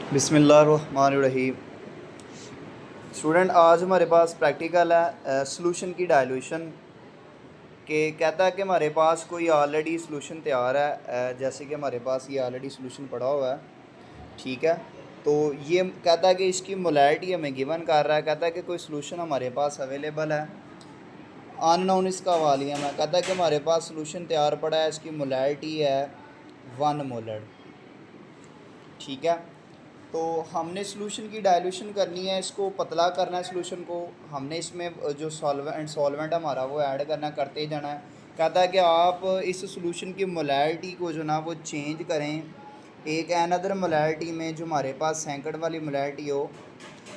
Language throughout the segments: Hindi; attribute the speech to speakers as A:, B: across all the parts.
A: बिस्मिल्लाहिर्रहमानिर्रहीम। स्टूडेंट, आज हमारे पास प्रैक्टिकल है सॉल्यूशन की डायल्यूशन के। कहता है कि हमारे पास कोई ऑलरेडी सॉल्यूशन तैयार है, जैसे कि हमारे पास ये ऑलरेडी सॉल्यूशन पड़ा हुआ है। ठीक है, तो ये कहता है कि इसकी मोलैरिटी हमें गिवन कर रहा है। कहता है कि कोई सॉल्यूशन हमारे पास अवेलेबल है, अननोन इसका वॉल्यूम है। कहता है कि हमारे पास सॉल्यूशन तैयार पड़ा है, इसकी मोलैरिटी है 1 मोलर। ठीक है, तो हमने सॉल्यूशन की डाइल्यूशन करनी है, इसको पतला करना है सॉल्यूशन को। हमने इसमें जो सॉल्वेंट हमारा वो ऐड करना, करते ही जाना है। कहता है कि आप इस सॉल्यूशन की मोलैरिटी को जो ना वो चेंज करें एक अनदर मोलैरिटी में, जो हमारे पास सैंकड़ वाली मोलैरिटी हो,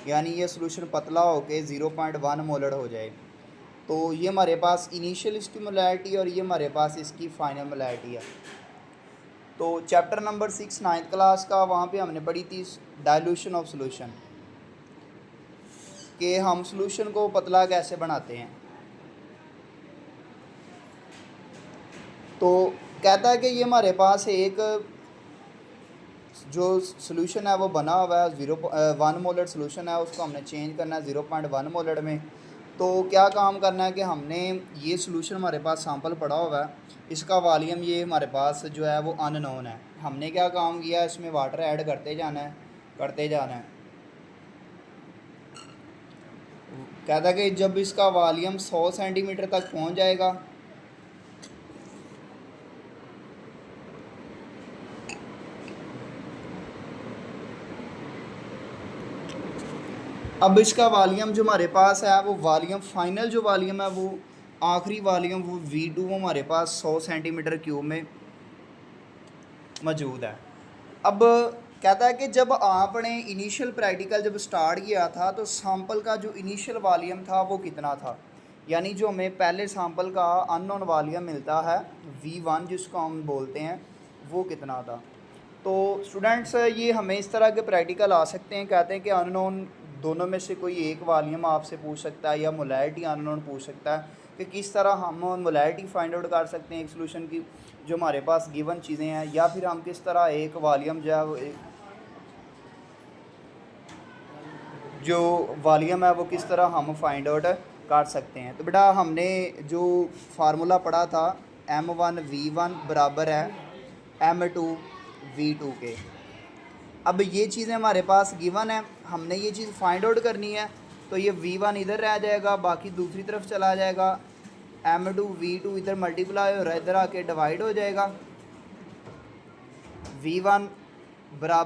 A: यानी ये सॉल्यूशन पतला होके 0.1 मोलर हो जाए। तो ये हमारे पास इनिशियल इसकी मोलैरिटी और ये हमारे पास इसकी फ़ाइनल मोलैरिटी है। तो चैप्टर नंबर 6 नाइन्थ क्लास का, वहाँ पे हमने पढ़ी थी डाइल्यूशन ऑफ सॉल्यूशन, कि हम सॉल्यूशन को पतला कैसे बनाते हैं। तो कहता है कि ये हमारे पास एक जो सॉल्यूशन है वो बना हुआ है 1 मोलर सॉल्यूशन है, उसको हमने चेंज करना है 0.1 मोलर में। तो क्या काम करना है कि हमने ये सॉल्यूशन हमारे पास सैंपल पड़ा हुआ है, इसका वॉल्यूम ये हमारे पास जो है वो अननोन है। हमने क्या काम किया, इसमें वाटर ऐड करते जाना है, करते जाना है। कहता है कि जब इसका वॉल्यूम 100 सेंटीमीटर तक पहुंच जाएगा, अब इसका वॉल्यूम जो हमारे पास है वो वॉल्यूम फाइनल जो वॉल्यूम है वो आखिरी वॉल्यूम वो V2 हमारे पास 100 सेंटीमीटर क्यूब में मौजूद है। अब कहता है कि जब आपने इनिशियल प्रैक्टिकल जब स्टार्ट किया था तो सैंपल का जो इनिशियल वॉल्यूम था वो कितना था, यानी जो हमें पहले सैंपल का अननोन वॉल्यूम मिलता है V1 जिसको हम बोलते हैं, वो कितना था। तो स्टूडेंट्स, ये हमें इस तरह के प्रैक्टिकल आ सकते हैं। कहते हैं कि अननोन दोनों में से कोई एक वॉल्यूम आपसे पूछ सकता है, या मोलैरिटी अननोन पूछ सकता है कि किस तरह हम मोलैरिटी फाइंड आउट कर सकते हैं एक सॉल्यूशन की जो हमारे पास गिवन चीज़ें हैं, या फिर हम किस तरह एक वॉल्यूम जो वॉल्यूम है वो किस तरह हम फाइंड आउट कर सकते हैं। तो बेटा, हमने जो फार्मूला पढ़ा था M1V1 बराबर है M2V2 के। अब ये चीज़ें हमारे पास गिवन है, हमने ये चीज़ फाइंड आउट करनी है। तो ये V1 इधर रह जाएगा, बाकी दूसरी तरफ चला जाएगा। M2V2 इधर मल्टीप्लाई हो रहा है, इधर आके डिवाइड हो जाएगा। V1 बराबर